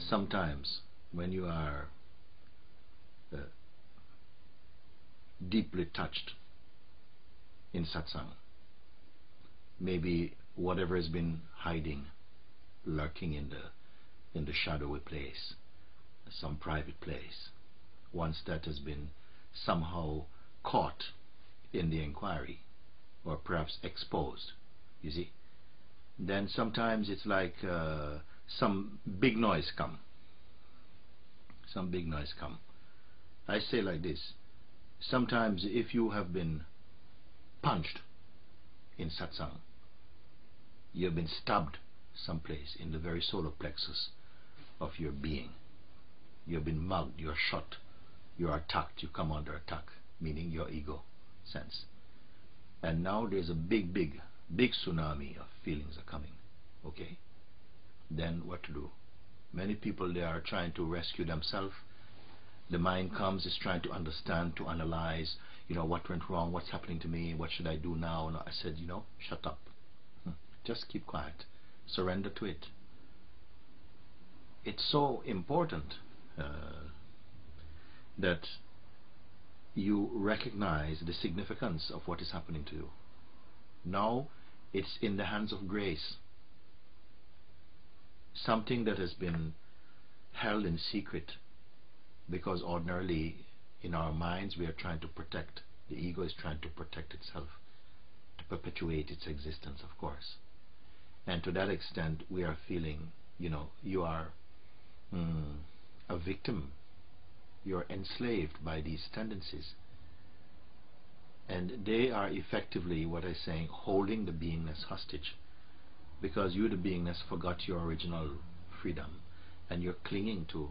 sometimes when you are deeply touched in satsang, maybe whatever has been hiding, lurking in the shadowy place, some private place, once that has been somehow caught in the inquiry or perhaps exposed, you see, then sometimes it's like some big noise come. I say like this: sometimes if you have been punched in satsang, you have been stabbed someplace in the very solar plexus of your being, you have been mugged, you are shot, you are attacked, you come under attack, meaning your ego sense, and now there's a big tsunami of feelings are coming. Okay, then what to do? Many people, they are trying to rescue themselves. The mind comes, is trying to understand, to analyze, what went wrong, what's happening to me, what should I do now? And I said, shut up. Just keep quiet. Surrender to it. It's so important that you recognize the significance of what is happening to you. Now it's in the hands of grace. Something that has been held in secret, because ordinarily in our minds we are trying to protect, the ego is trying to protect itself, to perpetuate its existence, of course. And to that extent we are feeling, you are a victim, you're enslaved by these tendencies, and they are effectively, what I'm saying, holding the beingness hostage, because you, the beingness, forgot your original freedom, and you're clinging to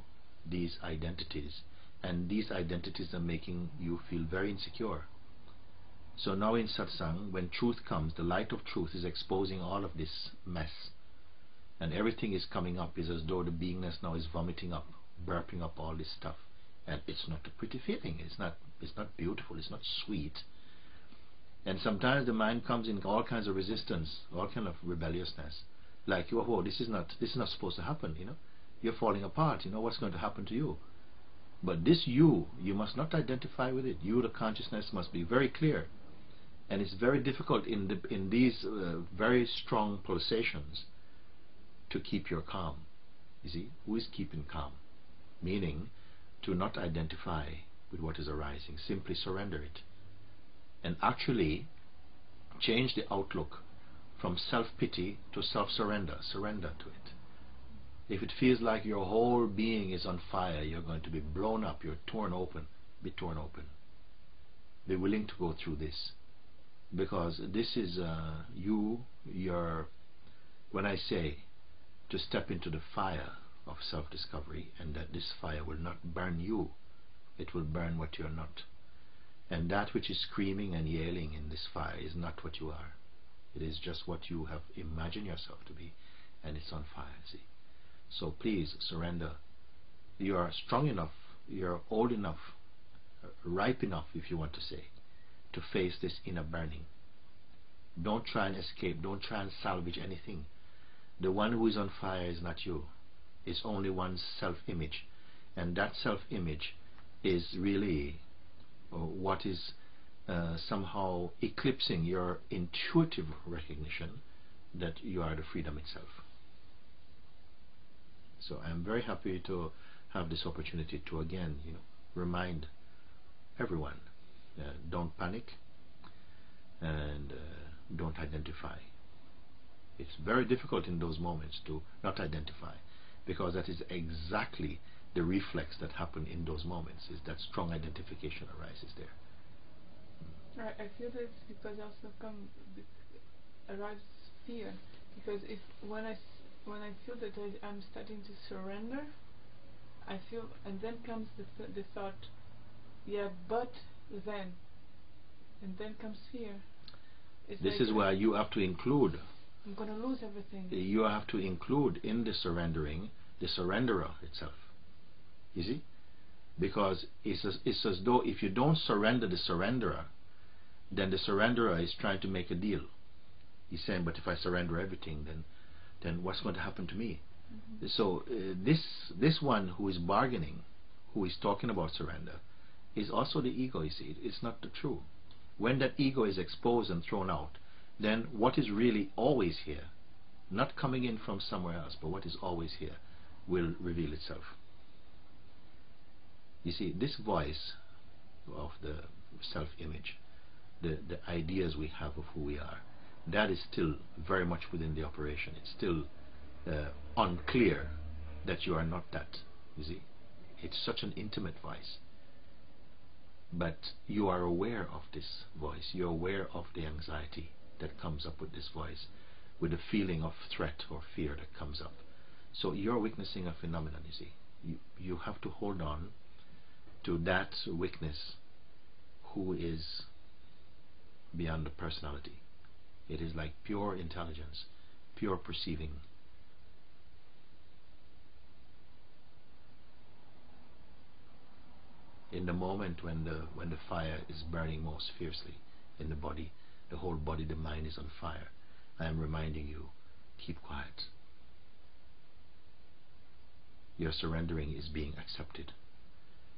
these identities, and these identities are making you feel very insecure. So now in satsang, when truth comes, the light of truth is exposing all of this mess, and everything is coming up. Is as though the beingness now is vomiting up, burping up all this stuff, and it's not a pretty feeling. It's not beautiful. It's not sweet. And sometimes the mind comes in all kinds of resistance, all kind of rebelliousness, like, whoa, this is not supposed to happen. You're falling apart. What's going to happen to you? But this you must not identify with it. You, the consciousness, must be very clear. And it's very difficult in these very strong pulsations to keep your calm. You see, who is keeping calm? Meaning to not identify with what is arising. Simply surrender it. And actually change the outlook from self-pity to self-surrender. Surrender to it. If it feels like your whole being is on fire, you're going to be blown up, you're torn open, be torn open. Be willing to go through this. Because this is when I say to step into the fire of self-discovery, and that this fire will not burn you, it will burn what you're not. And that which is screaming and yelling in this fire is not what you are. It is just what you have imagined yourself to be, and it's on fire, see. So please surrender. You are strong enough, you're old enough, ripe enough, if you want to say, to face this inner burning. Don't try and escape. Don't try and salvage anything. The one who is on fire is not you. It's only one's self-image, and that self-image is really what is somehow eclipsing your intuitive recognition that you are the freedom itself. So I'm very happy to have this opportunity to again, remind everyone, don't panic and don't identify. It's very difficult in those moments to not identify, because that is exactly the reflex that happens in those moments, is that strong identification arises there. I feel that it's because also arises fear, because when I feel that I'm starting to surrender, I feel, and then comes the thought, yeah, but then, and then comes fear. This is why you have to include. I'm going to lose everything. You have to include in the surrendering the surrenderer itself. You see? Because it's as though if you don't surrender the surrenderer, then the surrenderer is trying to make a deal. He's saying, but if I surrender everything, then what's going to happen to me? So this one who is bargaining, who is talking about surrender, is also the ego. You see, it's not the true. When that ego is exposed and thrown out, then what is really always here, not coming in from somewhere else, but what is always here, will reveal itself. You see, this voice of the self-image, the ideas we have of who we are, that is still very much within the operation. It's still unclear that you are not that. You see, it's such an intimate voice. But you are aware of this voice. You're aware of the anxiety that comes up with this voice, with the feeling of threat or fear that comes up. So you're witnessing a phenomenon, you see. You have to hold on to that witness who is beyond the personality. It is like pure intelligence, pure perceiving. In the moment when the fire is burning most fiercely in the body, the whole body, the mind is on fire, I am reminding you, keep quiet. Your surrendering is being accepted.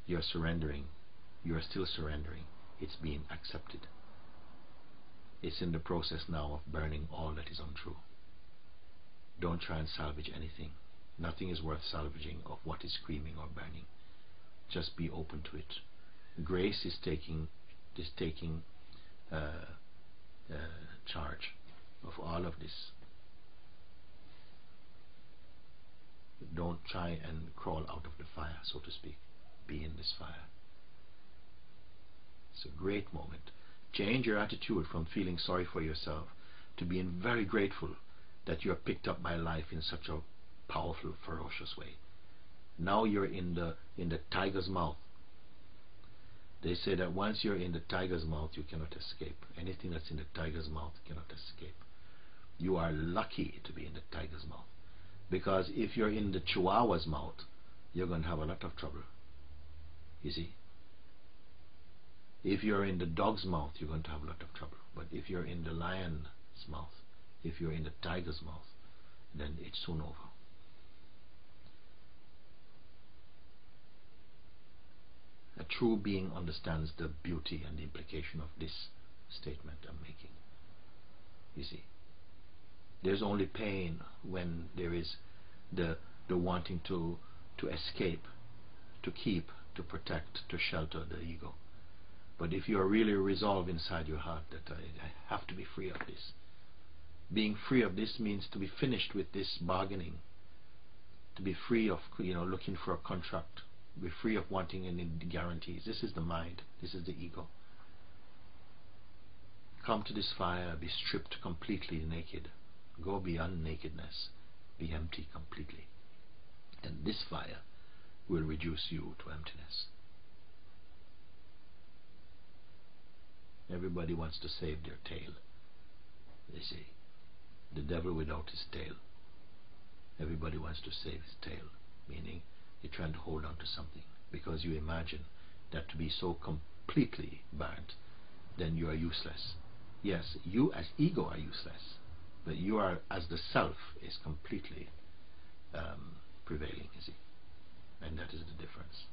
You're surrendering. You are still surrendering. It's being accepted. It's in the process now of burning all that is untrue. Don't try and salvage anything. Nothing is worth salvaging of what is screaming or burning. Just be open to it. Grace is taking charge of all of this. Don't try and crawl out of the fire, so to speak. Be in this fire. It's a great moment. Change your attitude from feeling sorry for yourself to being very grateful that you're picked up by life in such a powerful, ferocious way. Now you're in the tiger's mouth. They say that once you're in the tiger's mouth, you cannot escape. Anything that's in the tiger's mouth cannot escape. You are lucky to be in the tiger's mouth. Because if you're in the chihuahua's mouth, you're going to have a lot of trouble. You see? If you're in the dog's mouth, you're going to have a lot of trouble. But if you're in the lion's mouth, if you're in the tiger's mouth, then it's soon over. A true being understands the beauty and the implication of this statement I'm making. You see, there's only pain when there is the wanting to escape, to keep, to protect, to shelter the ego. But if you are really resolved inside your heart that I have to be free of this, being free of this means to be finished with this bargaining, to be free of looking for a contract, be free of wanting any guarantees. This is the mind. This is the ego. Come to this fire. Be stripped completely naked. Go beyond nakedness. Be empty completely. And this fire will reduce you to emptiness. Everybody wants to save their tail. They say, the devil without his tail. Everybody wants to save his tail, meaning you're trying to hold on to something because you imagine that to be so completely burnt, then you are useless. Yes, you as ego are useless, but you are as the self is completely prevailing, you see, and that is the difference.